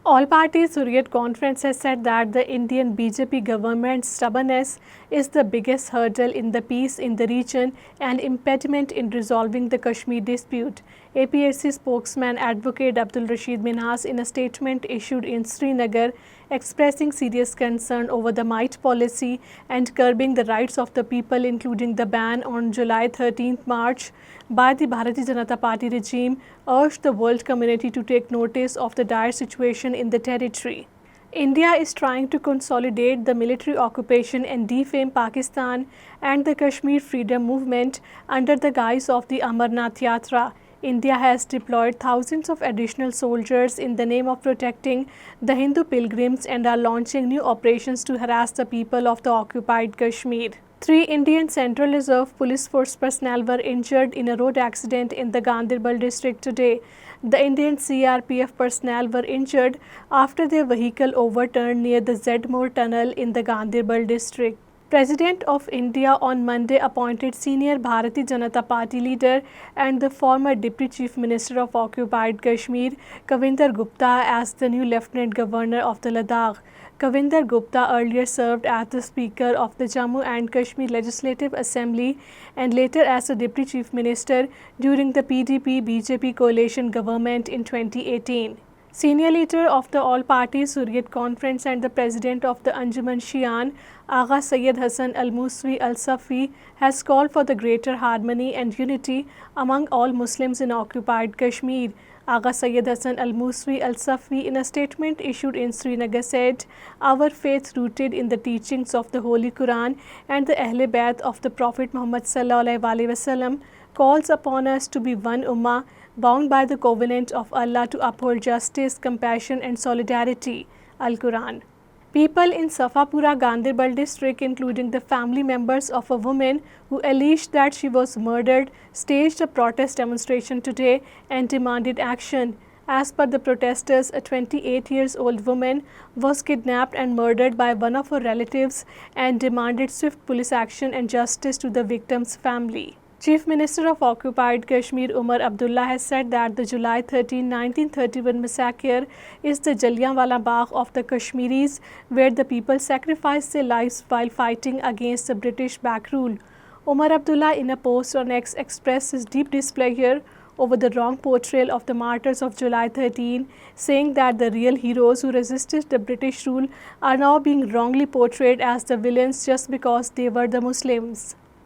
All parties Hurriyat conference has said that the Indian BJP government's stubbornness is the biggest hurdle in the peace in the region and impediment in resolving the Kashmir dispute. APRC spokesman Advocate Abdul Rashid Minhas in a statement issued in Srinagar expressing serious concern over the might policy and curbing the rights of the people, including the ban on July 13th March by the Bharatiya Janata Party regime, urged the world community to take notice of the dire situation in the territory. India is trying to consolidate the military occupation and defame Pakistan and the Kashmir freedom movement under the guise of the Amarnath Yatra. India has deployed thousands of additional soldiers in the name of protecting the Hindu pilgrims and are launching new operations to harass the people of the occupied Kashmir. 3 Indian Central Reserve Police Force personnel were injured in a road accident in the Ganderbal district today. The Indian CRPF personnel were injured after their vehicle overturned near the Zedmore tunnel in the Ganderbal district. President of India on Monday appointed senior Bharatiya Janata Party leader and the former Deputy Chief Minister of occupied Kashmir, Kavinder Gupta, as the new Lieutenant Governor of the Ladakh. Kavinder Gupta earlier served as the Speaker of the Jammu and Kashmir Legislative Assembly and later as the Deputy Chief Minister during the PDP-BJP coalition government in 2018. Senior leader of the All Parties Hurriyat Conference and the President of the Anjuman Shian, Agha Sayyid Hassan Al-Muswi Al-Safi, has called for the greater harmony and unity among all Muslims in occupied Kashmir. Agha Sayyid Hassan Al-Muswi Al-Safi, in a statement issued in Srinagar, said, "Our faith rooted in the teachings of the Holy Quran and the Ahle Bayt of the Prophet Muhammad Sallallahu Alaihi Wasallam calls upon us to be one ummah, bound by the covenant of Allah to uphold justice, compassion and solidarity." Al-Quran. People in Safapura, Ganderbal district, including the family members of a woman who alleged that she was murdered, staged a protest demonstration today and demanded action. As per the protesters, a 28-year-old woman was kidnapped and murdered by one of her relatives and demanded swift police action and justice to the victim's family. Chief Minister of occupied Kashmir Umar Abdullah has said that the July 13, 1931 massacre is the Jallianwala Bagh of the Kashmiris, where the people sacrificed their lives while fighting against the British back rule. Umar Abdullah, in a post on X, expressed his deep displeasure over the wrong portrayal of the martyrs of July 13, saying that the real heroes who resisted the British rule are now being wrongly portrayed as the villains just because they were the Muslims.